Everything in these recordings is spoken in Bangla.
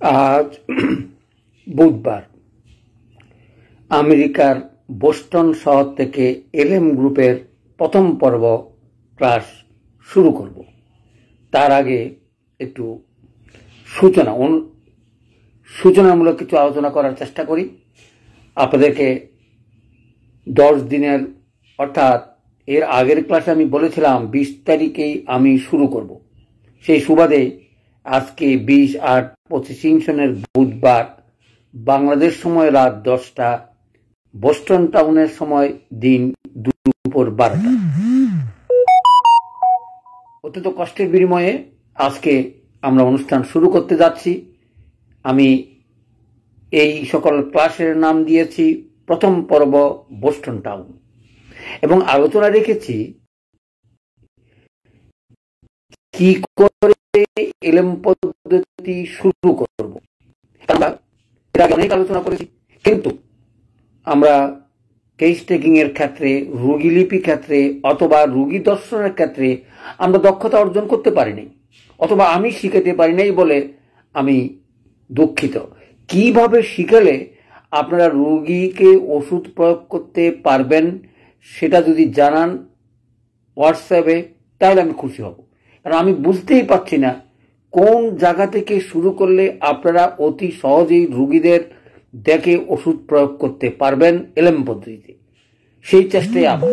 আজ বুধবার আমেরিকার বোস্টন শহর থেকে এলএম গ্রুপের প্রথম পর্ব ক্লাস শুরু করব। তার আগে একটু সূচনামূলক কিছু আলোচনা করার চেষ্টা করি। আপনাদেরকে 10 দিনের অর্থাৎ এর আগের ক্লাসে আমি বলেছিলাম 20 তারিখেই আমি শুরু করব। সেই সুবাদে আজকে 20/8/25 বুধবার বাংলাদেশ সময় রাত 10টা, বোস্টন টাউনের সময় দিন দুপুর 12টা। অত্যন্ত কষ্টের বিনিময়ে আজকে আমরা অনুষ্ঠান শুরু করতে যাচ্ছি। আমি এই সকল ক্লাসের নাম দিয়েছি প্রথম পর্ব বোস্টন টাউন, এবং আলোচনা রেখেছি কি করে এলএম পদ্ধতি শুরু করব। আমরা এর আগে অনেক আলোচনা করেছি, কিন্তু আমরা কেস টেকিং এর ক্ষেত্রে, রোগী লিপি ক্ষেত্রে অথবা রোগী দর্শনের ক্ষেত্রে আমরা দক্ষতা অর্জন করতে পারিনি, অথবা আমি শিখাতে পারি নাই বলে আমি দুঃখিত। কিভাবে শিখালে আপনারা রোগীকে ওষুধ প্রয়োগ করতে পারবেন সেটা যদি জানান হোয়াটসঅ্যাপে, তাহলে আমি খুশি হব। কারণ আমি বুঝতেই পারছি না কোন জায়গা থেকে শুরু করলে আপনারা অতি সহজেই রোগীদের দেখে ওষুধ প্রয়োগ করতে পারবেন এলএম পদ্ধতিতে। সেই চেষ্টায় আবার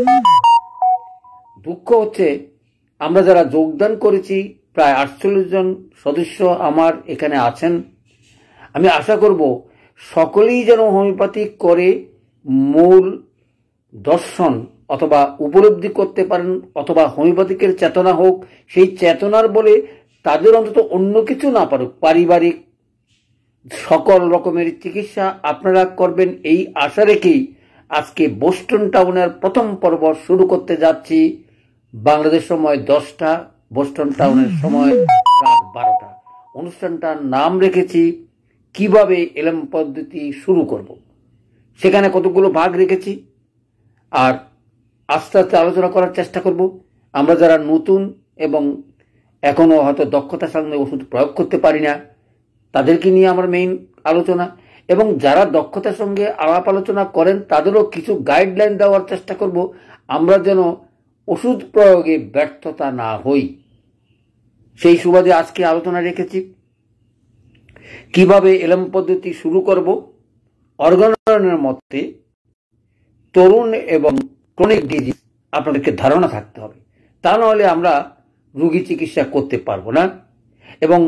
দুঃখ হচ্ছে, আমরা যারা যোগদান করেছি প্রায় 48 জন সদস্য আমার এখানে আছেন। আমি আশা করব সকলেই যেন হোমিওপ্যাথিক করে মূল দর্শন অথবা উপলব্ধি করতে পারেন, অথবা হোমিওপ্যাথিকের চেতনা হোক, সেই চেতনার বলে তাদের অন্তত অন্য কিছু না পারুক, পারিবারিক সকল রকমের চিকিৎসা আপনারা করবেন এই আশা রেখেই আজকে বোস্টন টাউনের প্রথম পর্ব শুরু করতে যাচ্ছি। বাংলাদেশ সময় 10টা, বোস্টন টাউনের সময় রাত 12টা। অনুষ্ঠানটার নাম রেখেছি কিভাবে এলএম পদ্ধতি শুরু করব। সেখানে কতগুলো ভাগ রেখেছি, আর আস্তে আস্তে আলোচনা করার চেষ্টা করব। আমরা যারা নতুন এবং এখনো হয়তো দক্ষতার সঙ্গে ওষুধ প্রয়োগ করতে পারি না, তাদেরকে নিয়ে আমার মেইন আলোচনা, এবং যারা দক্ষতার সঙ্গে আলাপ আলোচনা করেন তাদেরও কিছু গাইডলাইন দেওয়ার চেষ্টা করব, আমরা যেন ওষুধ প্রয়োগে ব্যর্থতা না হই। সেই সুবাদে আজকে আলোচনা রেখেছি কিভাবে এলএম পদ্ধতি শুরু করব। অর্গানের মধ্যে তরুণ এবং ক্রনিক ডিজিজ আপনাদেরকে ধারণা থাকতে হবে, তা নাহলে আমরা রোগী চিকিৎসা করতে পারবো না। এবং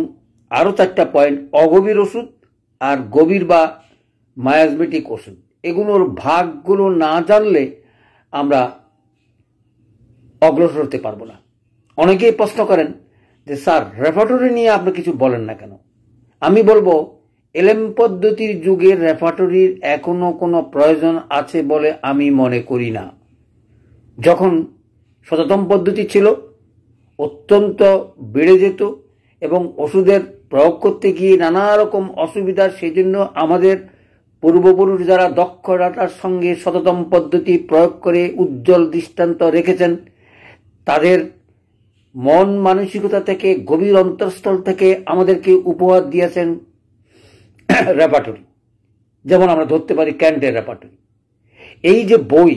আরো 4টা পয়েন্ট, অগভীর ওষুধ আর গভীর বা মায়াজমেটিক ওষুধ, এগুলোর ভাগগুলো না জানলে আমরা অগ্রসর হতে পারবো না। অনেকেই প্রশ্ন করেন যে স্যার, রেপার্টরি নিয়ে আপনি কিছু বলেন না কেন? আমি বলবো এলএম পদ্ধতির যুগে রেপার্টরির এখনো কোনো প্রয়োজন আছে বলে আমি মনে করি না। যখন সচেতন পদ্ধতি ছিল অত্যন্ত বেড়ে যেত, এবং ওষুধের প্রয়োগ করতে গিয়ে নানা রকম অসুবিধার, সেই জন্য আমাদের পূর্বপুরুষ যারা দক্ষতার সঙ্গে সচেতন পদ্ধতি প্রয়োগ করে উজ্জ্বল দৃষ্টান্ত রেখেছেন, তাদের মন মানসিকতা থেকে, গভীর অন্তঃস্থল থেকে আমাদেরকে উপহার দিয়েছেন রেপার্টরি। যেমন আমরা ধরতে পারি ক্যান্টের রেপার্টরি। এই যে বই,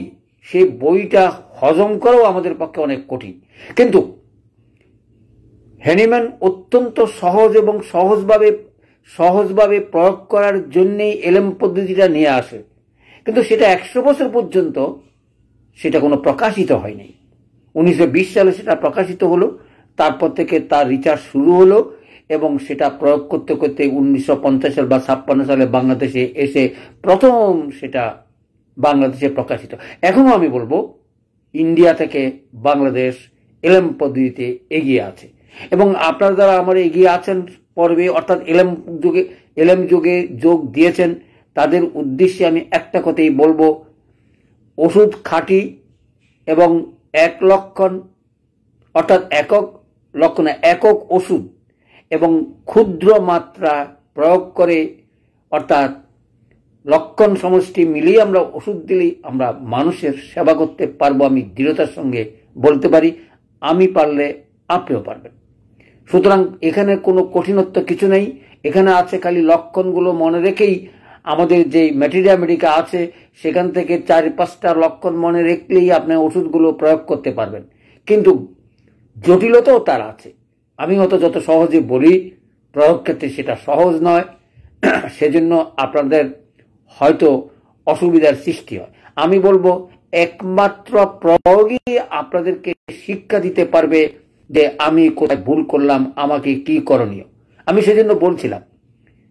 সেই বইটা হজম করাও আমাদের পক্ষে অনেক কঠিন, কিন্তু হ্যানিম্যান অত্যন্ত সহজ এবং সহজভাবে প্রয়োগ করার জন্যই এলএম পদ্ধতিটা নিয়ে আসে। কিন্তু সেটা 100 বছর পর্যন্ত সেটা কোনো প্রকাশিত হয়নি। 1920 সালে সেটা প্রকাশিত হলো, তারপর থেকে তার রিসার্চ শুরু হলো, এবং সেটা প্রয়োগ করতে করতে 1950 সাল বা 56 সালে বাংলাদেশে এসে প্রথম সেটা বাংলাদেশে প্রকাশিত। এখনো আমি বলবো ইন্ডিয়া থেকে বাংলাদেশ এলএম পদ্ধতিতে এগিয়ে আছে, এবং আপনারা যারা আমার এগিয়ে আছেন পর্বে, অর্থাৎ এলএম যুগে যোগ দিয়েছেন, তাদের উদ্দেশ্যে আমি একটা কথাই বলবো, ওষুধ খাঁটি এবং এক লক্ষণ, অর্থাৎ একক ওষুধ এবং ক্ষুদ্র মাত্রা প্রয়োগ করে, অর্থাৎ লক্ষণ সমষ্টি মিলিয়ে আমরা ওষুধ দিলেই আমরা মানুষের সেবা করতে পারবো। আমি দৃঢ়তার সঙ্গে বলতে পারি, আমি পারলে আপনিও পারবেন। সুতরাং এখানে কোনো কঠিনত্ব কিছু নেই, এখানে আছে খালি লক্ষণগুলো মনে রেখেই আমাদের যে ম্যাটেরিয়া মেডিকা আছে সেখান থেকে 4-5টা লক্ষণ মনে রাখলেই আপনি ওষুধগুলো প্রয়োগ করতে পারবেন। কিন্তু জটিলতাও তার আছে। আমি হয়তো যত সহজে বলি, প্রয়োগ ক্ষেত্রে সেটা সহজ নয়, সেজন্য আপনাদের হয়তো অসুবিধার সৃষ্টি হয়। আমি বলবো একমাত্র প্রয়োগই আপনাদেরকে শিক্ষা দিতে পারবে যে আমি কোথায় ভুল করলাম, আমাকে কি করণীয়। আমি সেজন্য বলছিলাম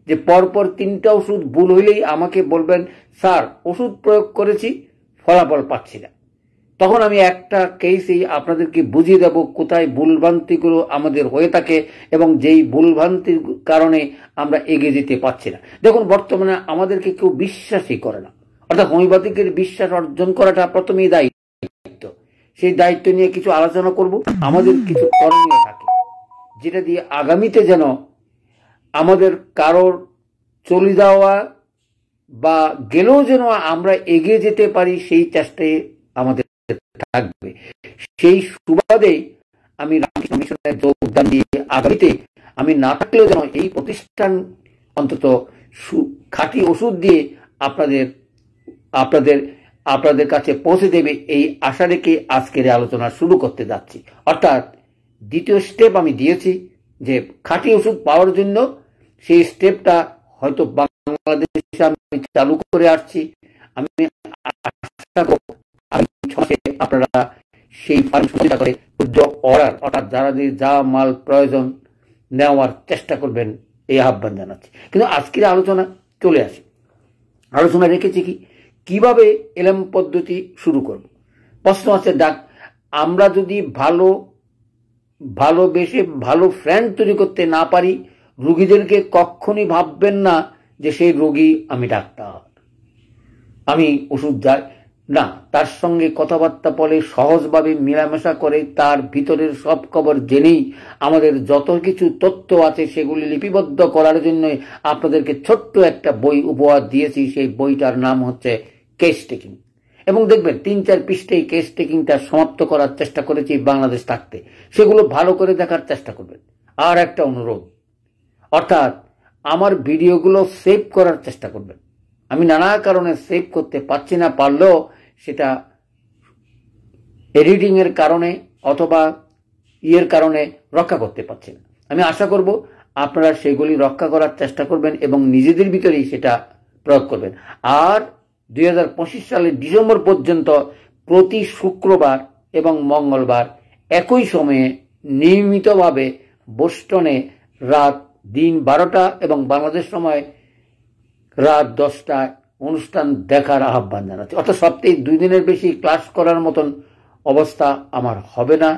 যে পরপর 3টা ওষুধ ভুল হইলেই আমাকে বলবেন, স্যার ওষুধ প্রয়োগ করেছি ফলাফল পাচ্ছি না। তখন আমি একটা কেসেই আপনাদেরকে বুঝিয়ে দেব কোথায় ভুলভ্রান্তিগুলো আমাদের হয়ে থাকে এবং যেই ভুলভ্রান্তির কারণে আমরা এগিয়ে যেতে পারছি না। দেখুন, বর্তমানে আমাদেরকে কেউ বিশ্বাসই করে না, অর্থাৎ হোমিওপ্যাথিকের বিশ্বাস অর্জন করাটা প্রথমেই দায়িত্ব। সেই দায়িত্ব নিয়ে কিছু আলোচনা করব। আমাদের কিছু করণীয় থাকে যেটা দিয়ে আগামীতে যেন আমাদের কারোর চলে যাওয়া বা গেলেও যেন আমরা এগিয়ে যেতে পারি, সেই চেষ্টায় আমাদের থাকবে। সেই সুবাদে আমি রামকৃষ্ণ মিশনে যোগদান দিয়ে আগামীতে আমি না থাকলেও যেন এই প্রতিষ্ঠান অন্তত খাঁটি ওষুধ দিয়ে আপনাদের কাছে পৌঁছে দেবে, এই আশা রেখে আজকের আলোচনা শুরু করতে যাচ্ছি। অর্থাৎ দ্বিতীয় স্টেপ আমি দিয়েছি যে খাঁটি ওষুধ পাওয়ার জন্য সেই স্টেপটা হয়তো বাংলাদেশে আমি চালু করে আসছি। আমি আশা করব আপনারা সেই ফার্মেসিটা করে অর্ডার, অর্থাৎ যাদের যা মাল প্রয়োজন নেওয়ার চেষ্টা করবেন, এই আহ্বান জানাচ্ছি। কিন্তু আজকের আলোচনা চলে আসি। আলোচনা রেখেছি কিভাবে এলএম পদ্ধতি শুরু করব। প্রশ্ন আছে, আমরা যদি ভালোবেসে ভালো ফ্রেন্ড তৈরি করতে না পারি, রোগীদেরকে কখনই ভাববেন না যে সেই রোগী আমি ডাক্তার, আমি ওষুধ যাই না, তার সঙ্গে কথাবার্তা বলে সহজভাবে মেলামেশা করে তার ভিতরের সব খবর জেনেই আমাদের যত কিছু তথ্য আছে সেগুলি লিপিবদ্ধ করার জন্য আপনাদেরকে ছোট্ট একটা বই উপহার দিয়েছি। সেই বইটার নাম হচ্ছে কেস টেকিং, এবং দেখবেন 3-4 পৃষ্ঠায় কেস টেকিংটা সমাপ্ত করার চেষ্টা করেছি বাংলাদেশ থাকতে। সেগুলো ভালো করে দেখার চেষ্টা করবেন। আর একটা অনুরোধ, অর্থাৎ আমার ভিডিওগুলো সেভ করার চেষ্টা করবেন। আমি নানা কারণে সেভ করতে পারছি না, পারলেও সেটা এডিটিং এর কারণে অথবা কারণে রক্ষা করতে পারছি না। আমি আশা করব আপনারা সেগুলি রক্ষা করার চেষ্টা করবেন এবং নিজেদের ভিতরেই সেটা প্রয়োগ করবেন। আর 2025 সালের ডিসেম্বর পর্যন্ত প্রতি শুক্রবার এবং মঙ্গলবার একই সময়ে নিয়মিতভাবে বোস্টনে দিন 12টা এবং বাংলাদেশ সময় রাত 10টায় অনুষ্ঠান দেখার আহ্বান জানাচ্ছি। অর্থাৎ সপ্তাহে 2 দিনের বেশি ক্লাস করার মতন অবস্থা আমার হবে না,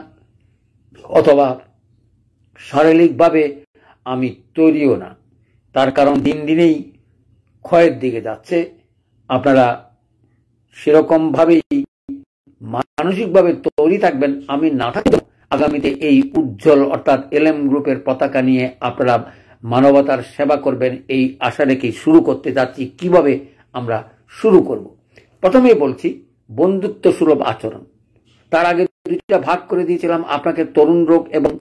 অথবা শারীরিকভাবে আমি তৈরিও না। তার কারণ দিন দিনেই ক্ষয়ের দিকে যাচ্ছে। আপনারা সেরকমভাবেই মানসিকভাবে তৈরি থাকবেন। আমি না থাকলেও আগামীতে এই উজ্জ্বল অর্থাৎ এলএম গ্রুপের পতাকা নিয়ে আপনারা মানবতার সেবা করবেন, এই আশা রেখে শুরু করতে যাচ্ছি। কিভাবে আমরা শুরু করব? প্রথমেই বলছি বন্ধুত্ব সুলভ আচরণ। তার আগে 2টা ভাগ করে দিয়েছিলাম। আপনাকে তরুণ রোগ এবং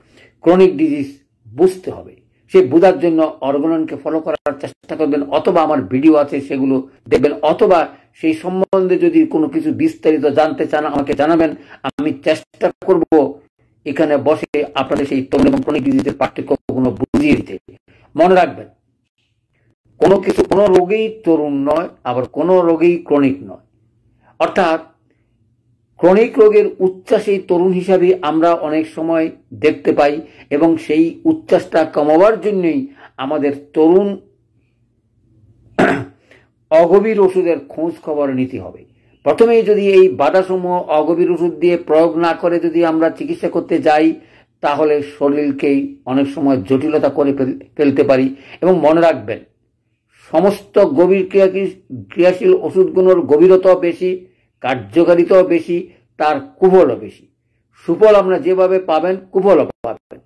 ক্রনিক ডিজিজ বুঝতে হবে। সেই বোঝার জন্য অর্গাননকে ফলো করার চেষ্টা করবেন, অথবা আমার ভিডিও আছে সেগুলো দেখবেন, অথবা সেই সম্বন্ধে যদি কোনো কিছু বিস্তারিত জানতে চান আমাকে জানাবেন। আমি চেষ্টা করব এখানে বসে আপনাদের সেই তরুণ এবং ক্রনিক ডিজিজের পার্থক্যগুলো বুঝিয়ে দিতে। মনে রাখবেন, কোনো রোগেই তরুণ নয়, আবার কোনো রোগেই ক্রনিক নয়। অর্থাৎ ক্রনিক রোগের উচ্ছ্বাস এই তরুণ হিসাবে আমরা অনেক সময় দেখতে পাই, এবং সেই উচ্ছ্বাসটা কমাবার জন্যই আমাদের তরুণ অগভীর ওষুধের খোঁজ খবর নিতে হবে। প্রথমেই যদি এই বাধাসমূহ অগভীর ওষুধ দিয়ে প্রয়োগ না করে যদি আমরা চিকিৎসা করতে যাই, তাহলে শরীরকেই অনেক সময় জটিলতা করে ফেলতে পারি। এবং মনে রাখবেন, সমস্ত গভীর ক্রিয়াশীল ওষুধগুলোর গভীরতাও বেশি, কার্যকারিতাও বেশি, তার কুফলও বেশি। সুফল আমরা যেভাবে পাবেন, কুফলও পাবেন।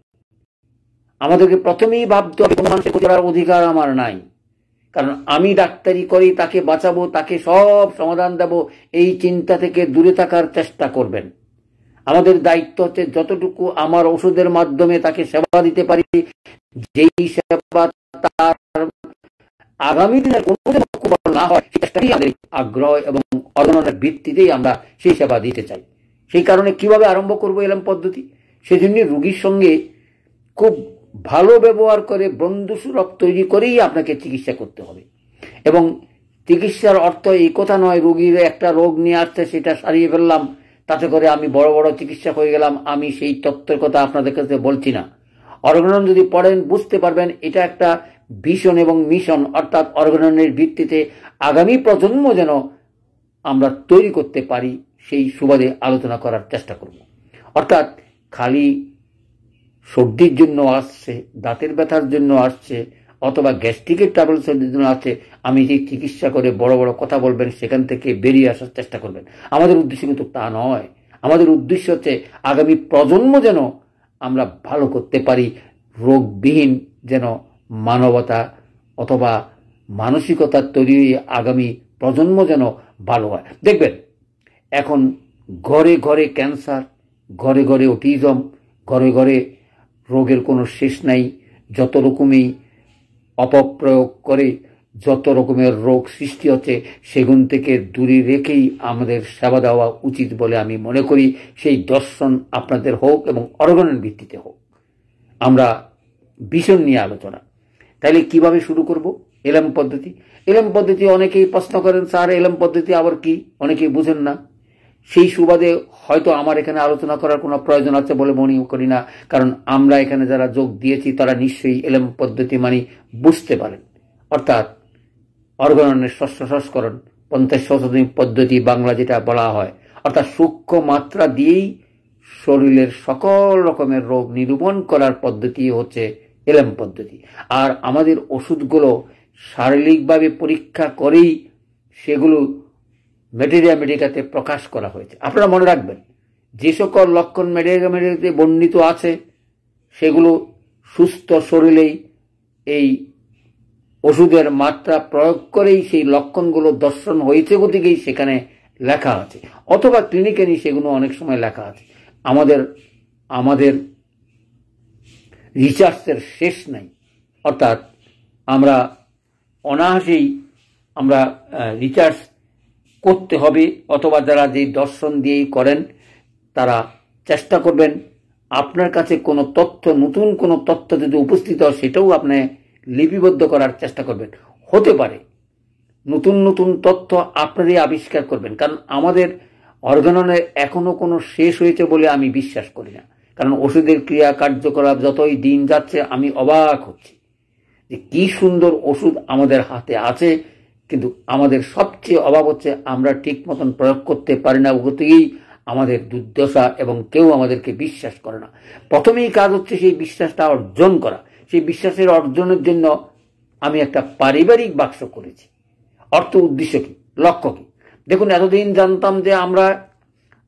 আমাদেরকে প্রথমেই ভাবতে হবে কোনো মানুষের ক্ষতি করার অধিকার আমার নাই, কারণ আমি ডাক্তারি করি, তাকে বাঁচাবো, তাকে সব সমাধান দেব, এই চিন্তা থেকে দূরে থাকার চেষ্টা করবেন। আমাদের দায়িত্ব হচ্ছে যতটুকু আমার ওষুধের মাধ্যমে তাকে সেবা দিতে পারি, যেই সেবা তার আগামী দিনের কোনো লক্ষ্য না হয় সেটাই আমাদের আগ্রহ এবং অর্জনের ভিত্তিতেই আমরা সেই সেবা দিতে চাই। সেই কারণে কিভাবে আরম্ভ করবো এলএম পদ্ধতি, সেজন্য রোগীর সঙ্গে খুব ভালো ব্যবহার করে বন্ধুসুলভ তৈরি করেই আপনাকে চিকিৎসা করতে হবে। এবং চিকিৎসার অর্থ এই কথা নয় রোগীর একটা রোগ নিয়ে আসছে সেটা সারিয়ে ফেললাম, তাতে করে আমি বড় বড় চিকিৎসা হয়ে গেলাম, আমি সেই তত্ত্বের কথা আপনাদের কাছে বলছি না। অর্গানন যদি পড়েন বুঝতে পারবেন এটা একটা ভিশন এবং মিশন, অর্থাৎ অর্গাননের ভিত্তিতে আগামী প্রজন্ম যেন আমরা তৈরি করতে পারি সেই সুবাদে আলোচনা করার চেষ্টা করব। অর্থাৎ খালি সর্দির জন্য আসছে, দাঁতের ব্যথার জন্য আসছে, অথবা গ্যাস্ট্রিকের ট্রাবলসের জন্য আসছে, আমি যে চিকিৎসা করে বড় বড় কথা বলবেন সেখান থেকে বেরিয়ে আসার চেষ্টা করবেন, আমাদের উদ্দেশ্য কিন্তু তা নয়। আমাদের উদ্দেশ্য হচ্ছে আগামী প্রজন্ম যেন আমরা ভালো করতে পারি, রোগবিহীন যেন মানবতা অথবা মানসিকতা তৈরি হয়ে আগামী প্রজন্ম যেন ভালো হয়। দেখবেন এখন ঘরে ঘরে ক্যান্সার, ঘরে ঘরে অটিজম, ঘরে ঘরে রোগের কোনো শেষ নাই। যত রকমই অপপ্রয়োগ করে যত রকমের রোগ সৃষ্টি হচ্ছে সেগুন থেকে দূরে রেখেই আমাদের সেবা দেওয়া উচিত বলে আমি মনে করি। সেই দর্শন আপনাদের হোক এবং অর্গানের ভিত্তিতে হোক। আমরা ভীষণ নিয়ে আলোচনা, তাইলে কিভাবে শুরু করব? এলএম পদ্ধতি। এলএম পদ্ধতি অনেকেই প্রশ্ন করেন, স্যার এলএম পদ্ধতি আবার কি? অনেকেই বুঝেন না। সেই সুবাদে হয়তো আমার এখানে আলোচনা করার কোনো প্রয়োজন আছে বলে মনে করি না, কারণ আমরা এখানে যারা যোগ দিয়েছি তারা নিশ্চয়ই এলএম পদ্ধতি মানে বুঝতে পারেন। অর্থাৎ অর্গাননের ষষ্ঠ সংস্করণ 50 শতাধিক পদ্ধতি বাংলা যেটা বলা হয়, অর্থাৎ সূক্ষ্ম মাত্রা দিয়েই শরীরের সকল রকমের রোগ নিরূপণ করার পদ্ধতি হচ্ছে এলএম পদ্ধতি। আর আমাদের ওষুধগুলো শারীরিকভাবে পরীক্ষা করেই সেগুলো ম্যাটেরিয়া মেডিকাতে প্রকাশ করা হয়েছে। আপনারা মনে রাখবেন যে সকল লক্ষণ ম্যাটেরিয়া মেডিকাতে বর্ণিত আছে সেগুলো সুস্থ শরীরেই এই ওষুধের মাত্রা প্রয়োগ করেই সেই লক্ষণগুলো দর্শন হয়েছে গতিকেই সেখানে লেখা আছে, অথবা ক্লিনিকে নিয়ে সেগুলো অনেক সময় লেখা আছে। আমাদের রিসার্চের শেষ নাই, অর্থাৎ আমরা অনায়াসেই আমরা রিসার্চ করতে হবে, অথবা যারা যে দর্শন দিয়েই করেন তারা চেষ্টা করবেন আপনার কাছে কোনো তথ্য, নতুন কোনো তথ্য যদি উপস্থিত হয় সেটাও আপনি লিপিবদ্ধ করার চেষ্টা করবেন। হতে পারে নতুন নতুন তথ্য আপনারই আবিষ্কার করবেন, কারণ আমাদের অর্গাননের এখনো কোনো শেষ হয়েছে বলে আমি বিশ্বাস করি না। কারণ ওষুধের ক্রিয়া কার্যকলাপ যতই দিন যাচ্ছে আমি অবাক হচ্ছি যে কি সুন্দর ওষুধ আমাদের হাতে আছে, কিন্তু আমাদের সবচেয়ে অভাব হচ্ছে আমরা ঠিক মতন প্রয়োগ করতে পারি না, ওতেই আমাদের দুর্দশা এবং কেউ আমাদেরকে বিশ্বাস করে না। প্রথমেই কাজ হচ্ছে সেই বিশ্বাসটা অর্জন করা। সেই বিশ্বাসের অর্জনের জন্য আমি একটা পারিবারিক বাক্স করেছি। অর্থ উদ্দেশ্য কি, লক্ষ্য কি? দেখুন, এতদিন জানতাম যে আমরা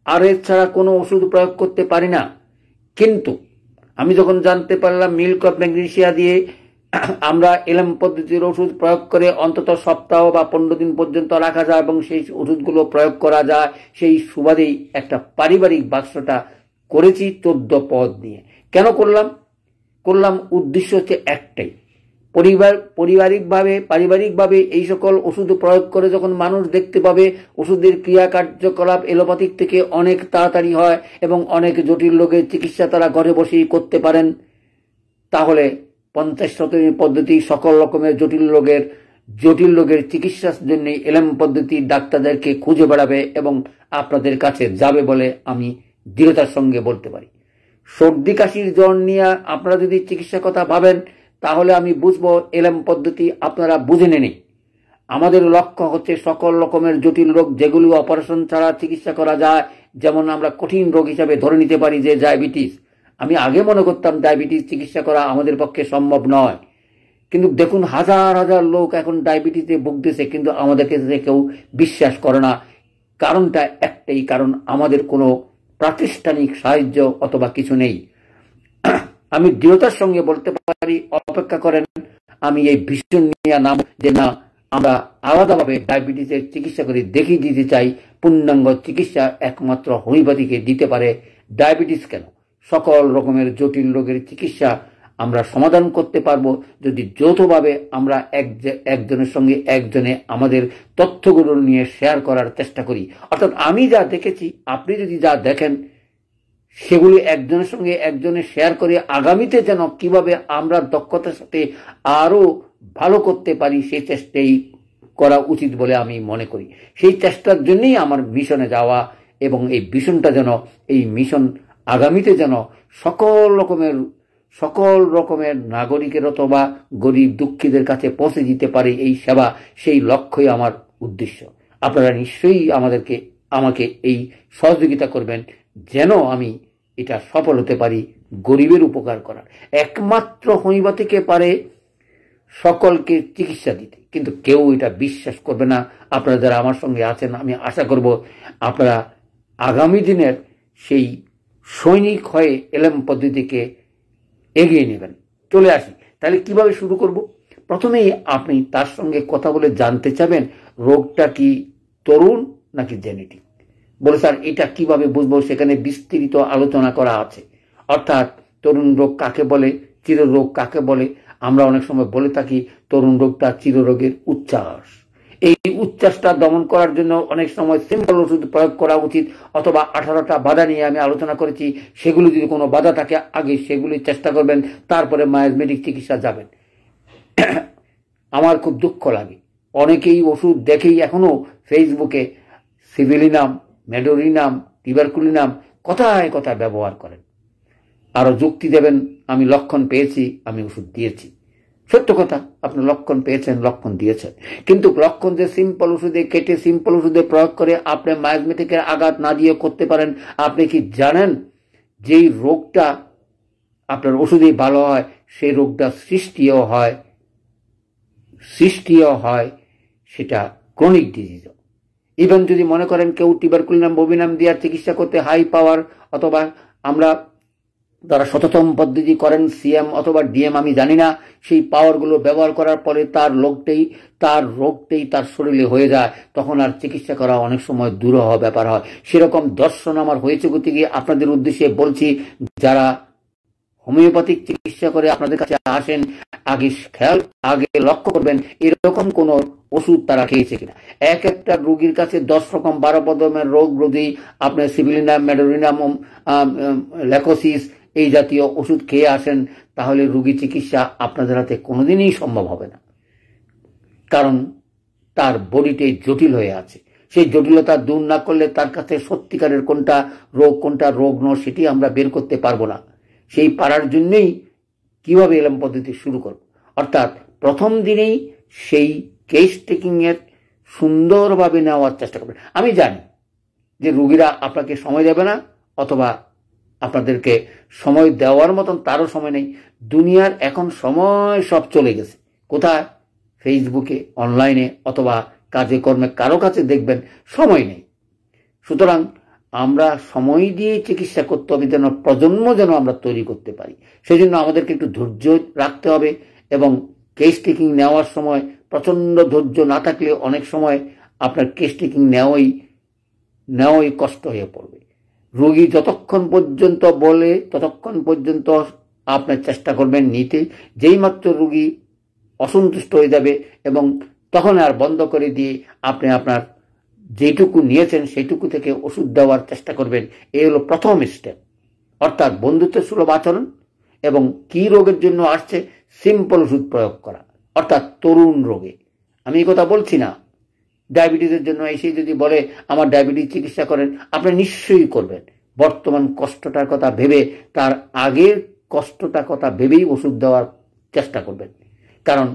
আরএস ছাড়া কোনো ওষুধ প্রয়োগ করতে পারি না, কিন্তু আমি যখন জানতে পারলাম মিল্ক অফ ম্যাগনেসিয়া দিয়ে আমরা এলএম পদ্ধতির ওষুধ প্রয়োগ করে অন্তত সপ্তাহ বা 15 দিন পর্যন্ত রাখা যায় এবং সেই ওষুধগুলো প্রয়োগ করা যায়, সেই সুবাদেই একটা পারিবারিক বাক্সটা করেছি 14 পদ নিয়ে। কেন করলাম উদ্দেশ্য হচ্ছে একটাই, পারিবারিকভাবে এই সকল ওষুধ প্রয়োগ করে যখন মানুষ দেখতে পাবে ওষুধের ক্রিয়া কার্যকলাপ এলোপ্যাথিক থেকে অনেক তাড়াতাড়ি হয় এবং অনেক জটিল রোগের চিকিৎসা তারা ঘরে বসেই করতে পারেন, তাহলে 50 শতাধিক পদ্ধতি সকল রকমের জটিল রোগের চিকিৎসার জন্য এলএম পদ্ধতি ডাক্তারদেরকে খুঁজে বেড়াবে এবং আপনাদের কাছে যাবে বলে আমি দৃঢ়তার সঙ্গে বলতে পারি। সর্দি কাশির জ্বর নিয়ে আপনারা যদি চিকিৎসা কথা ভাবেন তাহলে আমি বুঝবো এলএম পদ্ধতি আপনারা বুঝে নেন। আমাদের লক্ষ্য হচ্ছে সকল রকমের জটিল রোগ যেগুলি অপারেশন ছাড়া চিকিৎসা করা যায়, যেমন আমরা কঠিন রোগ হিসাবে ধরে নিতে পারি যে ডায়াবেটিস। আমি আগে মনে করতাম ডায়াবেটিস চিকিৎসা করা আমাদের পক্ষে সম্ভব নয়, কিন্তু দেখুন হাজার হাজার লোক এখন ডায়াবেটিসে ভুগতেছে, কিন্তু আমাদেরকে কেউ বিশ্বাস করে না। কারণটা একটাই, কারণ আমাদের কোনো প্রাতিষ্ঠানিক সাহায্য অথবা কিছু নেই। আমি দৃঢ়তার সঙ্গে বলতে পারি, অপেক্ষা করেন, আমি এই ভীষণ নিয়ে নাম যে না আমরা আলাদাভাবে ডায়াবেটিসের চিকিৎসা করে দেখিয়ে দিতে চাই পূর্ণাঙ্গ চিকিৎসা একমাত্র হোমিওপ্যাথিকে দিতে পারে। ডায়াবেটিস কেন, সকল রকমের জটিল রোগের চিকিৎসা আমরা সমাধান করতে পারবো যদি যৌথভাবে আমরা একজনের সঙ্গে একজনে আমাদের তথ্যগুলো নিয়ে শেয়ার করার চেষ্টা করি। অর্থাৎ আমি যা দেখেছি, আপনি যদি যা দেখেন, সেগুলি একজনের সঙ্গে একজনে শেয়ার করে আগামীতে যেন কিভাবে আমরা দক্ষতার সাথে আরো ভালো করতে পারি সেই চেষ্টাই করা উচিত বলে আমি মনে করি। সেই চেষ্টার জন্যই আমার মিশনে যাওয়া, এবং এই মিশন আগামীতে যেন সকল রকমের নাগরিকের অথবা গরিব দুঃখীদের কাছে পৌঁছে দিতে পারে এই সেবা, সেই লক্ষ্যই আমার উদ্দেশ্য। আপনারা নিশ্চয়ই আমাকে এই সহযোগিতা করবেন যেন আমি এটা সফল হতে পারি গরিবের উপকার করার। একমাত্র হোমিওপ্যাথি থেকে পারে সকলকে চিকিৎসা দিতে, কিন্তু কেউ এটা বিশ্বাস করবে না। আপনারা যারা আমার সঙ্গে আছেন, আমি আশা করব আপনারা আগামী দিনের সেই সৈনিক হয়ে এলএম পদ্ধতিকে এগিয়ে নেবেন। চলে আসি, তাহলে কিভাবে শুরু করব? প্রথমেই আপনি তার সঙ্গে কথা বলে জানতে চাবেন রোগটা কি তরুণ নাকি জেনেটিক। বলে স্যার এটা কিভাবে বুঝবো? সেখানে বিস্তৃত আলোচনা করা আছে। অর্থাৎ তরুণ রোগ কাকে বলে, চিররোগ কাকে বলে। আমরা অনেক সময় বলে থাকি তরুণ রোগটা চিররোগের উচ্ছ্বাস। এই উচ্ছ্বাসটা দমন করার জন্য অনেক সময় সিম্পল ওষুধ প্রয়োগ করা উচিত, অথবা 18টা বাধা নিয়ে আমি আলোচনা করেছি। সেগুলি যদি কোনো বাধা থাকে আগে সেগুলি চেষ্টা করবেন, তারপরে মায়োমেডিক চিকিৎসা যাবেন। আমার খুব দুঃখ লাগে, অনেকেই ওষুধ দেখেই এখনো ফেসবুকে সিভিলিনাম, মেডোরিনাম, টিবারকুলিনাম কথায় কথায় ব্যবহার করেন। আরো যুক্তি দেবেন আমি লক্ষণ পেয়েছি, আমি ওষুধ দিয়েছি। সত্য কথা, আপনি লক্ষণ পেয়েছেন, লক্ষণ দিয়েছেন, কিন্তু লক্ষণ যে সিম্পল ওষুধে কেটে সিম্পল ওষুধে প্রয়োগ করে আপনি মায়োমেডিকের আঘাত না দিয়ে করতে পারেন। আপনি কি জানেন যেই রোগটা আপনার ওষুধেই ভালো হয়, সেই রোগটা সৃষ্টিও হয় সেটা ক্রনিক ডিজিজ। ইভেন যদি মনে করেন কেউ টিবারকুলিনাম, বোভিনাম দিয়ে চিকিৎসা করতে হাই পাওয়ার, অথবা আমরা যারা শততম পদ্ধতি করেন সিএম অথবা ডিএম, আমি জানি না, সেই পাওয়ারগুলো ব্যবহার করার পরে তার রোগটাই তার শরীরে হয়ে যায়, তখন আর চিকিৎসা করা অনেক সময় দুরূহ ব্যাপার হয়। সেরকম দর্শন আমার হয়েছে গতি গিয়ে আপনাদের উদ্দেশ্যে বলছি, যারা হোমিওপ্যাথিক চিকিৎসা করে আপনাদের কাছে আসেন, আগে লক্ষ্য করবেন এরকম কোন ওষুধ তারা খেয়েছে কিনা। একটা রোগীর কাছে 10 রকম 12 রকমের রোগ ব্যাধি, আপনার সিভিলিনাম, মেডোরিনাম, লেকোসিস এই জাতীয় ওষুধ খেয়ে আসেন, তাহলে রোগী চিকিৎসা আপনাদের হাতে কোনোদিনই সম্ভব হবে না। কারণ তার বডিতে জটিল হয়ে আছে। সেই জটিলতা দূর না করলে তার কাছে সত্যিকারের কোনটা রোগ নয় সেটি আমরা বের করতে পারবো না। সেই পারার জন্যই কিভাবে এলএম পদ্ধতি শুরু করব, অর্থাৎ প্রথম দিনেই সেই কেস টেকিং এর সুন্দরভাবে নেওয়ার চেষ্টা করবেন। আমি জানি যে রোগীরা আপনাকে সময় দেবে না, অথবা আপনাদেরকে সময় দেওয়ার মতন তারও সময় নেই। দুনিয়ার এখন সময় সব চলে গেছে কোথায়? ফেসবুকে, অনলাইনে, অথবা কাজে কর্মে কারো কাছে দেখবেন সময় নেই। সুতরাং আমরা সময় দিয়ে চিকিৎসা করতে হবে, যেন প্রজন্ম যেন আমরা তৈরি করতে পারি। সেই জন্য আমাদেরকে একটু ধৈর্য রাখতে হবে, এবং কেস টেকিং নেওয়ার সময় প্রচন্ড ধৈর্য না থাকলে অনেক সময় আপনার কেস টেকিং নেওয়াই কষ্ট হয়ে পড়বে। রোগী যতক্ষণ পর্যন্ত বলে ততক্ষণ পর্যন্ত আপনার চেষ্টা করবেন নিতে। যেই মাত্র রোগী অসন্তুষ্ট হয়ে যাবে এবং তখন আর বন্ধ করে দিয়ে আপনি আপনার যেটুকু নিয়েছেন সেইটুকু থেকে ওষুধ দেওয়ার চেষ্টা করবেন। এই হলো প্রথম স্টেপ, অর্থাৎ বন্ধুত্ব সুলভ আচরণ এবং কি রোগের জন্য আসছে সিম্পল ওষুধ প্রয়োগ করা, অর্থাৎ তরুণ রোগে। আমি এই কথা বলছি না ডায়াবেটিসের জন্য এসে যদি বলে আমার ডায়াবেটিস চিকিৎসা করেন, আপনি নিশ্চয়ই করবেন। বর্তমান কষ্টটার কথা ভেবে, তার আগের কষ্টটার কথা ভেবেই ওষুধ দেওয়ার চেষ্টা করবেন। কারণ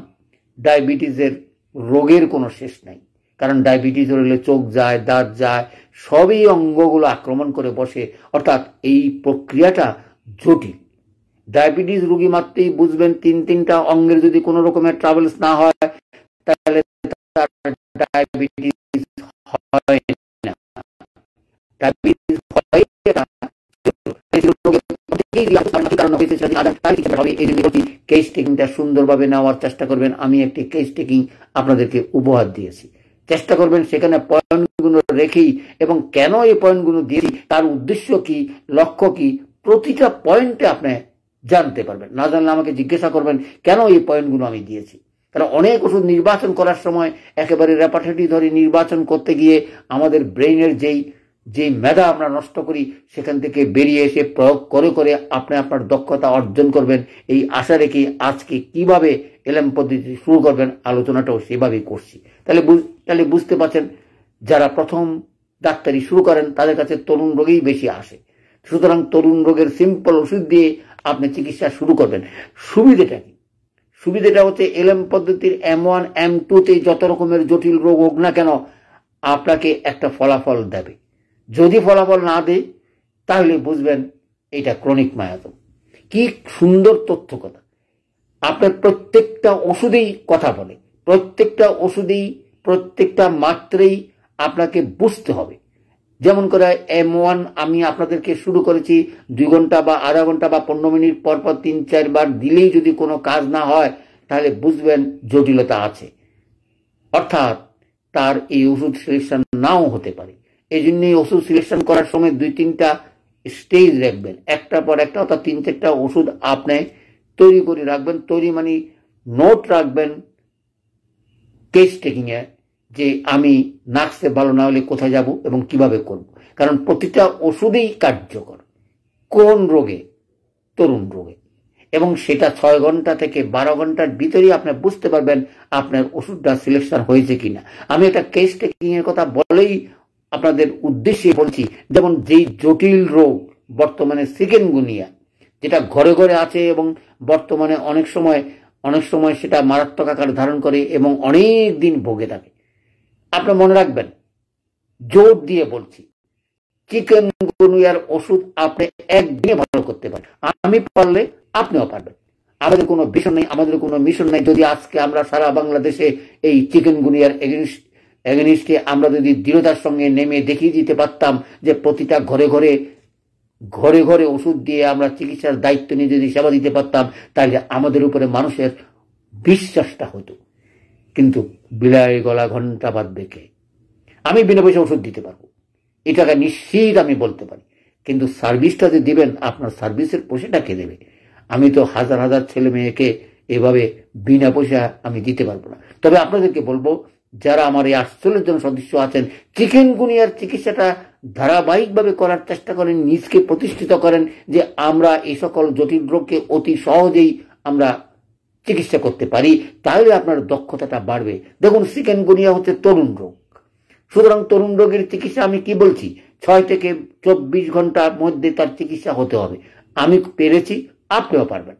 ডায়াবেটিসের রোগের কোনো শেষ নাই। কারণ ডায়াবেটিস হলে চোখ যায়, দাঁত যায়, সবই অঙ্গগুলো আক্রমণ করে বসে, অর্থাৎ এই প্রক্রিয়াটা জটিল। ডায়াবেটিস রোগী মাত্রই বুঝবেন 3টা অঙ্গের যদি কোনো রকমের ট্রাভেলস না হয় তাহলে তার ডায়াবেটিস হয় না। ডায়াবেটিস হয় না, কেস টেকিংটা সুন্দরভাবে নেওয়ার চেষ্টা করবেন। আমি একটি কেস টেকিং আপনাদেরকে উপহার দিয়েছি, চেষ্টা করবেন সেখানে পয়েন্টগুলো রেখেই, এবং কেন এই পয়েন্টগুলো দিয়েছি, তার উদ্দেশ্য কি, লক্ষ্য কি, প্রতিটা পয়েন্টে আপনি জানতে পারবেন। না জানলে আমাকে জিজ্ঞাসা করবেন কেন এই পয়েন্টগুলো আমি দিয়েছি। কারণ অনেক ওষুধ নির্বাচন করার সময় একেবারে র্যাপাটেটি ধরে নির্বাচন করতে গিয়ে আমাদের ব্রেইনের যে মেধা আমরা নষ্ট করি, সেখান থেকে বেরিয়ে এসে প্রয়োগ করে করে আপনি আপনার দক্ষতা অর্জন করবেন, এই আশা রেখে আজকে কিভাবে এলএম পদ্ধতি শুরু করবেন আলোচনাটাও সেভাবেই করছি। তাহলে বুঝতে পারছেন, যারা প্রথম ডাক্তারি শুরু করেন তাদের কাছে তরুণ রোগেই বেশি আসে। সুতরাং তরুণ রোগের সিম্পল ওষুধ দিয়ে আপনি চিকিৎসা শুরু করবেন। সুবিধাটা কি? সুবিধাটা হচ্ছে এলএম পদ্ধতির M1 M2তে যত রকমের জটিল রোগ হোক না কেন আপনাকে একটা ফলাফল দেবে। যদি ফলাফল না দেয় তাহলে বুঝবেন এটা ক্রনিক মায়াতম। কি সুন্দর তথ্য কথা! আপনার প্রত্যেকটা ওষুধেই কথা বলে, প্রত্যেকটা ওষুধেই প্রত্যেকটা মাত্রেই আপনাকে বুঝতে হবে। যেমন করে M1 আমি আপনাদেরকে শুরু করেছি 2 ঘন্টা বা আধা ঘন্টা বা 15 মিনিট পর পর 3-4 বার দিলেই যদি কোনো কাজ না হয় তাহলে বুঝবেন জটিলতা আছে, অর্থাৎ তার এই ওষুধ সিলেকশন নাও হতে পারে। এই জন্যই ওষুধ সিলেকশন করার সময় 2-3টা স্টেজ রাখবেন, একটা পর একটা, অর্থাৎ 3-4টা ওষুধ আপনি তৈরি করে রাখবেন। তৈরি মানে নোট রাখবেন কেস টেকিং এ, যে আমি নার্সে ভালো না হলে কোথায় যাব এবং কিভাবে করব। কারণ প্রতিটা ওষুধেই কার্যকর কোন রোগে, তরুণ রোগে, এবং সেটা 6 ঘন্টা থেকে 12 ঘন্টার ভিতরেই আপনি বুঝতে পারবেন আপনার ওষুধটা সিলেকশন হয়েছে কিনা। আমি একটা কেস টেকিং এর কথা বলেই আপনাদের উদ্দেশ্যে বলছি। যেমন যেই জটিল রোগ বর্তমানে চিকেনগুনিয়া, যেটা ঘরে ঘরে আছে এবং বর্তমানে অনেক সময় সেটা মারাত্মক আকার ধারণ করে এবং অনেক দিন ভোগে থাকে। আপনি মনে রাখবেন, জোর দিয়ে বলছি, চিকেনগুনিয়ার ওষুধ আপনি একদিনে ভালো করতে পারেন। আমি পারলে আপনিও পারবেন। আমাদের কোনো ভিশন নেই, আমাদের কোনো মিশন নেই। যদি আজকে আমরা সারা বাংলাদেশে এই চিকেনগুনিয়ার এগেনিস্টে আমরা যদি দৃঢ়তার সঙ্গে নেমে দেখিয়ে দিতে পারতাম যে প্রতিটা ঘরে ঘরে ওষুধ দিয়ে আমরা চিকিৎসার দায়িত্ব নিয়ে যদি সেবা দিতে পারতাম, তাহলে আমাদের উপরে মানুষের বিশ্বাসটা হতো। কিন্তু বিলাই গলা ঘন্টা বাদ দেখে আমি বিনা পয়সা ওষুধ দিতে পারবো, এটাকে নিশ্চিত আমি বলতে পারি। কিন্তু সার্ভিসটা যে দিবেন, আপনার সার্ভিসের পয়সাটা কে দেবে? আমি তো হাজার হাজার ছেলে মেয়েকে এভাবে বিনা পয়সা আমি দিতে পারবো না। তবে আপনাদেরকে বলবো, যারা আমার এই 48 জন সদস্য আছেন, চিকেনগুনিয়ার চিকিৎসাটা ধারাবাহিকভাবে করার চেষ্টা করেন, নিজকে প্রতিষ্ঠিত করেন যে আমরা এই সকল জটিল রোগকে অতি সহজেই আমরা চিকিৎসা করতে পারি, তাহলে আপনার দক্ষতাটা বাড়বে। দেখুন, চিকেনগুনিয়া হচ্ছে তরুণ রোগ। সুতরাং তরুণ রোগের চিকিৎসা আমি কি বলছি, 6 থেকে 24 ঘন্টার মধ্যে তার চিকিৎসা হতে হবে। আমি পেরেছি, আপনিও পারবেন।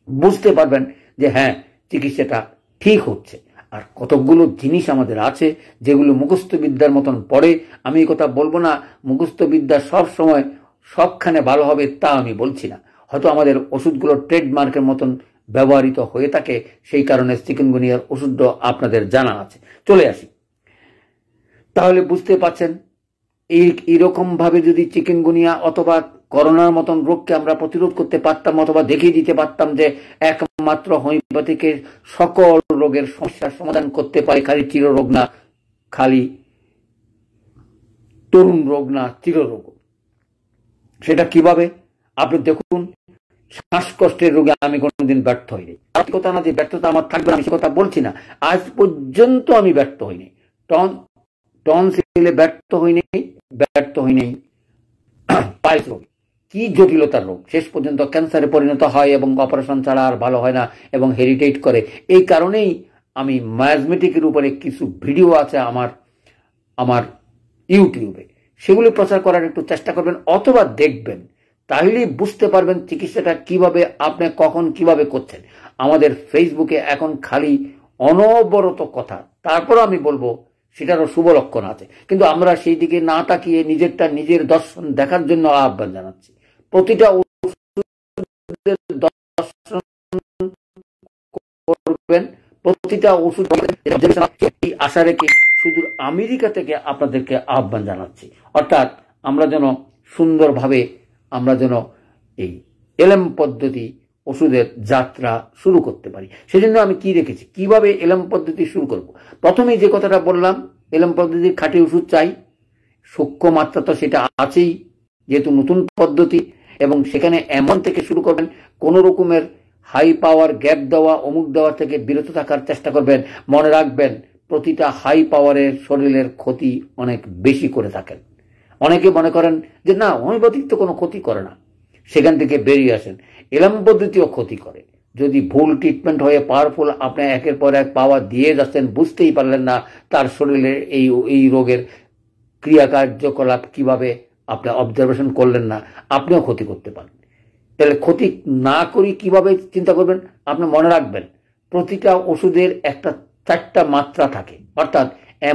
বুঝতে পারবেন যে হ্যাঁ, চিকিৎসাটা ঠিক হচ্ছে। আর কতগুলো জিনিস আমাদের আছে যেগুলো মুখস্থ বিদ্যার মতন পড়ে। আমি এই কথা বলবো না মুখস্থ বিদ্যা সব সময় সবখানে ভালো হবে, তা আমি বলছি না। হয়তো আমাদের ওষুধগুলো ট্রেডমার্কের মতন ব্যবহৃত হয়ে থাকে, সেই কারণে চিকেনগুনিয়ার ওষুধটা আপনাদের জানা আছে। চলে আসি, তাহলে বুঝতে পারছেন এইরকম ভাবে যদি চিকেনগুনিয়া অথবা করোনার মতন রোগকে আমরা প্রতিরোধ করতে পারতাম, অথবা দেখিয়ে দিতে পারতাম যে একমাত্র হোমিওপ্যাথিকে সকল রোগের সমস্যার সমাধান করতে পারে, খালি চিররোগ না, খালি তরুণ রোগ না, চিররোগ। সেটা কিভাবে আপনি দেখুন, শ্বাসকষ্টের রোগে আমি কোনোদিন ব্যর্থ হইনি। কথা না যে ব্যর্থতা আমার থাকবে, আমি সে কথা বলছি না। আজ পর্যন্ত আমি ব্যর্থ হইনি। টনসিলে ব্যর্থ হইনি, পাইলস রোগ, কি জটিলতার রোগ, শেষ পর্যন্ত ক্যান্সারে পরিণত হয় এবং অপারেশন ছাড়া আর ভালো হয় না এবং হেরিটেট করে। এই কারণেই আমি মায়াজমেটিকের উপরে কিছু ভিডিও আছে আমার ইউটিউবে, সেগুলি প্রচার করার একটু চেষ্টা করবেন অথবা দেখবেন, তাহলেই বুঝতে পারবেন চিকিৎসাটা কিভাবে আপনি কখন কিভাবে করছেন। আমাদের ফেসবুকে এখন খালি অনবরত কথা, তারপর আমি বলবো সেটারও শুভ লক্ষণ আছে, কিন্তু আমরা সেই দিকে না তাকিয়ে নিজের দর্শন দেখার জন্য আহ্বান জানাচ্ছি। প্রতিটা দর্শন করবেন, প্রতিটা ওষুধ আশা রেখে শুধু আমেরিকা থেকে আপনাদেরকে আহ্বান জানাচ্ছি। অর্থাৎ আমরা যেন সুন্দরভাবে এই এলএম পদ্ধতি ওষুধের যাত্রা শুরু করতে পারি। সেজন্য আমি কি রেখেছি, কিভাবে এলএম পদ্ধতি শুরু করব। প্রথমে যে কথাটা বললাম, এলএম পদ্ধতির খাঁটি ওষুধ চাই, সূক্ষ্ম মাত্রা তো সেটা আছেই, যেহেতু নতুন পদ্ধতি। এবং সেখানে এমন থেকে শুরু করবেন, কোনো রকমের হাই পাওয়ার গ্যাপ দেওয়া অমুক দেওয়া থেকে বিরত থাকার চেষ্টা করবেন। মনে রাখবেন, প্রতিটা হাই পাওয়ারের শরীরের ক্ষতি অনেক বেশি করে থাকেন। অনেকে মনে করেন যে না, হোমিওপ্যাথিক তো কোনো ক্ষতি করে না, সেখান থেকে বেরিয়ে আসেন। এলএম পদ্ধতিও ক্ষতি করে। যদি ভুল ট্রিটমেন্ট হয়ে পাওয়ারফুল আপনি একের পর এক পাওয়ার দিয়ে যাচ্ছেন, বুঝতেই পারলেন না তার শরীরে এই রোগের ক্রিয়া কার্যকলাপ কিভাবে আপনি অবজারভেশন করলেন না, আপনিও ক্ষতি করতে পারেন। তাহলে ক্ষতি না করি কিভাবে চিন্তা করবেন? আপনি মনে রাখবেন, প্রতিটা ওষুধের একটা 4টা মাত্রা থাকে, অর্থাৎ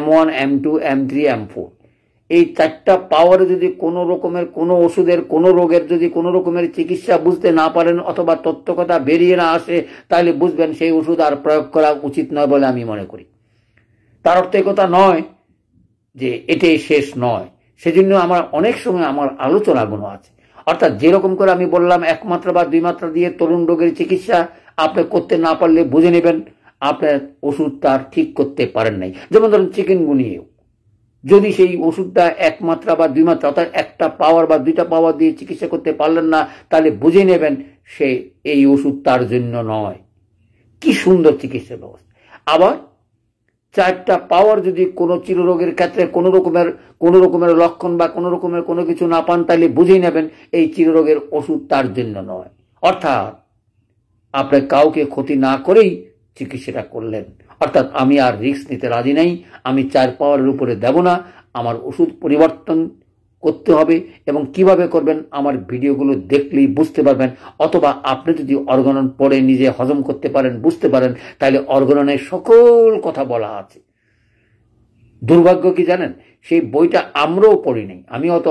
M1, M2, M3, M4। এই 4টা পাওয়ারে যদি কোনো রকমের কোনো ওষুধের কোনো রোগের যদি কোনো রকমের চিকিৎসা বুঝতে না পারেন অথবা তথ্যকথা বেরিয়ে না আসে, তাহলে বুঝবেন সেই ওষুধ আর প্রয়োগ করা উচিত নয় বলে আমি মনে করি। তার অর্থ এই কথা নয় যে এটাই শেষ নয়। সেজন্য আমার অনেক সময় আমার আলোচনাগুলো আছে, অর্থাৎ যেরকম করে আমি বললাম 1 মাত্রা বা 2 মাত্রা দিয়ে তরুণ রোগের চিকিৎসা আপনি করতে না পারলে বুঝে নেবেন আপনার ওষুধ তার ঠিক করতে পারেন নাই। যেমন ধরুন চিকেনগুনিয়াও যদি সেই ওষুধটা 1 মাত্রা বা 2 মাত্রা অর্থাৎ 1টা পাওয়ার বা 2টা পাওয়ার দিয়ে চিকিৎসা করতে পারলেন না, তাহলে বুঝে নেবেন সে এই ওষুধ তার জন্য নয়। কি সুন্দর চিকিৎসা ব্যবস্থা। আবার 4টা পাওয়ার যদি কোনো চিররোগের ক্ষেত্রে কোনো রকমের লক্ষণ বা কোনো রকমের কোনো কিছু না পান, তাহলে বুঝেই নেবেন এই চিররোগের ওষুধ তার জন্য নয়। অর্থাৎ আপনি কাউকে ক্ষতি না করেই চিকিৎসাটা করলেন। অর্থাৎ আমি আর রিস্ক নিতে রাজি নাই, আমি 4 পাওয়ারের উপরে দেব না, আমার ওষুধ পরিবর্তন করতে হবে। এবং কিভাবে করবেন আমার ভিডিওগুলো দেখলেই বুঝতে পারবেন, অথবা আপনি যদি অর্গানন পড়ে নিজে হজম করতে পারেন, বুঝতে পারেন, তাহলে অর্গাননের সকল কথা বলা আছে। দুর্ভাগ্য কি জানেন, সেই বইটা আমরাও পড়ি নাই। আমি অত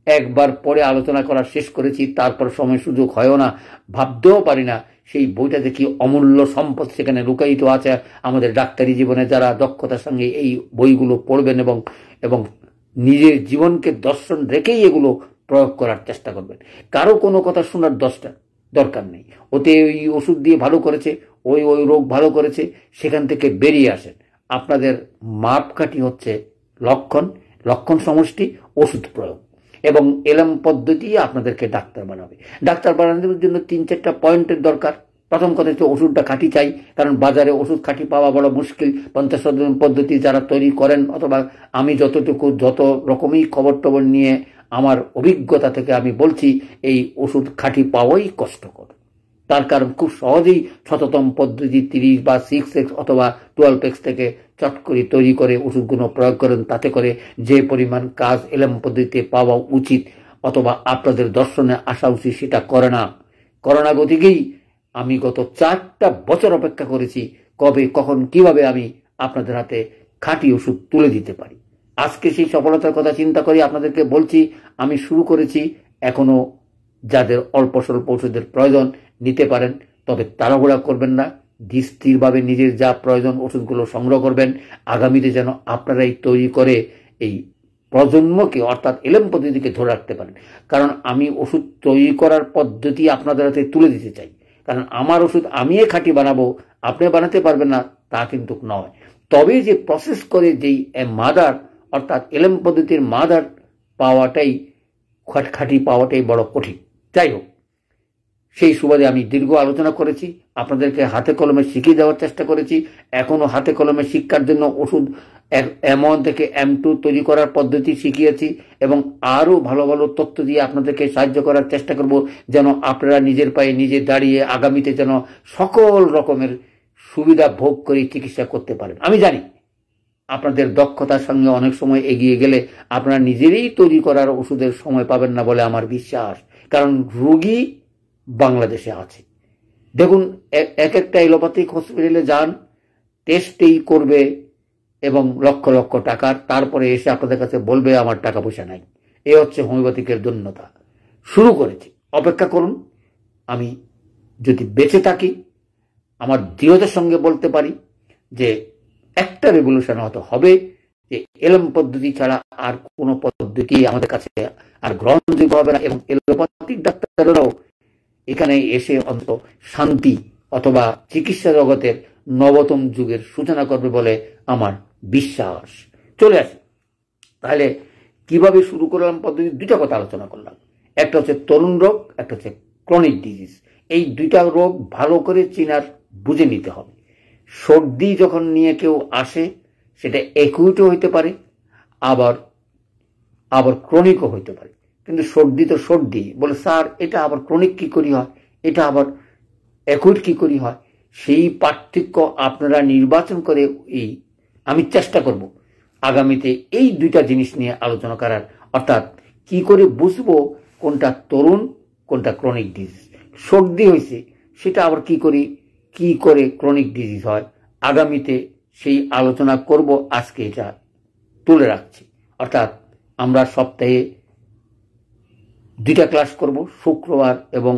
একবার পড়ে আলোচনা করা শেষ করেছি, তারপর সময় সুযোগ হয়ও না, ভাবতেও পারি না সেই বইটা দেখি অমূল্য সম্পদ সেখানে লুকায়িত আছে। আমাদের ডাক্তারি জীবনে যারা দক্ষতার সঙ্গে এই বইগুলো পড়বেন এবং নিজের জীবনকে দর্শন রেখেই এগুলো প্রয়োগ করার চেষ্টা করবেন। কারো কোনো কথা শোনার দরকার নেই। ওতে ওই ওষুধ দিয়ে ভালো করেছে, ওই রোগ ভালো করেছে, সেখান থেকে বেরিয়ে আসেন। আপনাদের মাপকাঠি হচ্ছে লক্ষণ সমষ্টি, ওষুধ প্রয়োগ এবং এলএম পদ্ধতি আপনাদেরকে ডাক্তার বানাবে। ডাক্তার বানানোর জন্য 3-4টা পয়েন্টের দরকার। প্রথম কথা হচ্ছে ওষুধটা খাঁটি চাই, কারণ বাজারে ওষুধ খাঁটি পাওয়া বড় মুশকিল। পঞ্চাশ পদ্ধতি যারা তৈরি করেন, অথবা আমি যত রকমই খবর টবর নিয়ে আমার অভিজ্ঞতা থেকে আমি বলছি, এই ওষুধ খাঁটি পাওয়াই কষ্টকর। তার কারণ খুব সহজেই শততম পদ্ধতি 30 বা 6x অথবা 12x থেকে চট করে তৈরি করে ওষুধগুলো প্রয়োগ করেন। তাতে করে যে পরিমাণ কাজ এলএম পদ্ধতিতে পাওয়া উচিত অথবা আপনাদের দর্শনে আসা উচিত সেটা করে না। করোনা গতিকেই আমি গত 4টা বছর অপেক্ষা করেছি কবে কখন কিভাবে আমি আপনাদের হাতে খাঁটি ওষুধ তুলে দিতে পারি। আজকে সেই সফলতার কথা চিন্তা করি আপনাদেরকে বলছি। আমি শুরু করেছি, এখনো যাদের অল্প স্বল্প ওষুধের প্রয়োজন নিতে পারেন, তবে তাড়াহুড়া করবেন না, স্থিরভাবে নিজের যা প্রয়োজন ওষুধগুলো সংগ্রহ করবেন। আগামীতে যেন আপনারাই তৈরি করে এই প্রজন্মকে অর্থাৎ এলএম পদ্ধতিকে ধরে রাখতে পারেন। কারণ আমি ওষুধ তৈরি করার পদ্ধতি আপনাদের হাতে তুলে দিতে চাই। কারণ আমার ওষুধ আমি খাঁটি বানাবো, আপনি বানাতে পারবেন না তা কিন্তু নয়। তবে যে প্রসেস করে যেই মাদার অর্থাৎ এলএম পদ্ধতির মাদার পাওয়াটাই, খাঁটি পাওয়াটাই বড় কঠিন। যাই হোক, সেই সুবাদে আমি দীর্ঘ আলোচনা করেছি, আপনাদেরকে হাতে কলমে শিখিয়ে দেওয়ার চেষ্টা করেছি। এখনো হাতে কলমে শিক্ষার জন্য ওষুধ M1 থেকে M2 তৈরি করার পদ্ধতি শিখিয়েছি এবং আরো ভালো ভালো তথ্য দিয়ে আপনাদেরকে সাহায্য করার চেষ্টা করব, যেন আপনারা নিজের পায়ে নিজে দাঁড়িয়ে আগামীতে যেন সকল রকমের সুবিধা ভোগ করে চিকিৎসা করতে পারেন। আমি জানি আপনাদের দক্ষতার সঙ্গে অনেক সময় এগিয়ে গেলে আপনারা নিজেরই তৈরি করার ওষুধের সময় পাবেন না বলে আমার বিশ্বাস। কারণ রোগী বাংলাদেশে আছে। দেখুন, একটা এলোপ্যাথিক হসপিটালে যান, টেস্টেই করবে এবং লক্ষ লক্ষ টাকার, তারপরে এসে আপনাদের কাছে বলবে আমার টাকা পয়সা নাই। এ হচ্ছে হোমিওপ্যাথিকের দৈন্যতা। শুরু করেছি, অপেক্ষা করুন। আমি যদি বেঁচে থাকি, আমার দৃঢ়তার সঙ্গে বলতে পারি যে একটা রেভলিউশন হয়তো হবে, যে এলএম পদ্ধতি ছাড়া আর কোনো পদ্ধতি আমাদের কাছে আর গ্রহণযোগ্য হবে না। এবং এলোপ্যাথিক ডাক্তাররাও এখানে এসে অন্তত শান্তি অথবা চিকিৎসা জগতের নবতম যুগের সূচনা করবে বলে আমার বিশ্বাস। চলে আসে তাহলে কিভাবে শুরু করলাম পদ্ধতি, 2টা কথা আলোচনা করলাম। একটা হচ্ছে তরুণ রোগ, একটা হচ্ছে ক্রনিক ডিজিজ। এই দুইটা রোগ ভালো করে চিনার বুঝে নিতে হবে। সর্দি যখন নিয়ে কেউ আসে সেটা অ্যাকুইটও হইতে পারে, আবার আবার ক্রনিকও হইতে পারে। কিন্তু সর্দি তো সর্দি, বলে স্যার এটা আবার ক্রনিক কি করি হয়, এটা আবার অ্যাকুইট কি করি হয়, সেই পার্থক্য আপনারা নির্বাচন করে আমি চেষ্টা করব আগামীতে এই দুইটা জিনিস নিয়ে আলোচনা করার। অর্থাৎ কি করে বুঝবো কোনটা তরুণ কোনটা ক্রনিক ডিজিজ। সর্দি হয়েছে সেটা আবার কি করে ক্রনিক ডিজিজ হয়, আগামীতে সেই আলোচনা করব। আজকে এটা তুলে রাখছি। অর্থাৎ আমরা সপ্তাহে 2টা ক্লাস করব, শুক্রবার এবং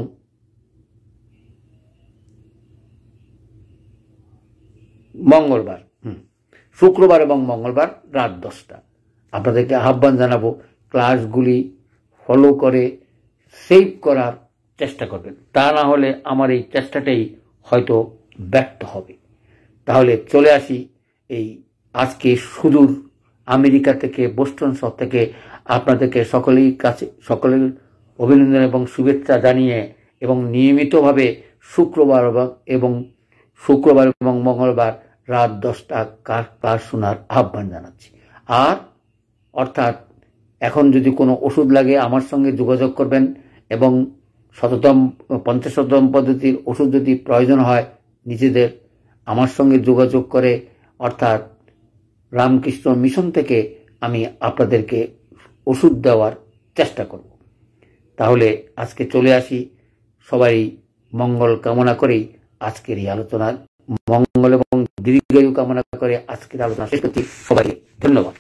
মঙ্গলবার। শুক্রবার এবং মঙ্গলবার রাত 10টা। আপনাদেরকে আহ্বান জানাবো ক্লাসগুলি ফলো করে সেভ করার চেষ্টা করবেন। তা না হলে আমার এই চেষ্টাটাই হয়তো ব্যর্থ হবে। তাহলে চলে আসি আজকে সুদূর আমেরিকা থেকে, বোস্টন শহর থেকে আপনাদেরকে সকলের অভিনন্দন এবং শুভেচ্ছা জানিয়ে এবং নিয়মিতভাবে শুক্রবার এবং মঙ্গলবার রাত 10টা ক্লাস শোনার আহ্বান জানাচ্ছি। আর অর্থাৎ এখন যদি কোনো ওষুধ লাগে আমার সঙ্গে যোগাযোগ করবেন এবং 50শতম পদ্ধতির ওষুধ যদি প্রয়োজন হয় নিজেদের আমার সঙ্গে যোগাযোগ করে, অর্থাৎ রামকৃষ্ণ মিশন থেকে আমি আপনাদেরকে ওষুধ দেওয়ার চেষ্টা করব। তাহলে আজকে চলে আসি, সবাই মঙ্গল কামনা করেই আজকের এই আলোচনা, মঙ্গল এবং দীর্ঘায়ু কামনা করে আজকের আলোচনা শেষ করছি। সবাই ধন্যবাদ।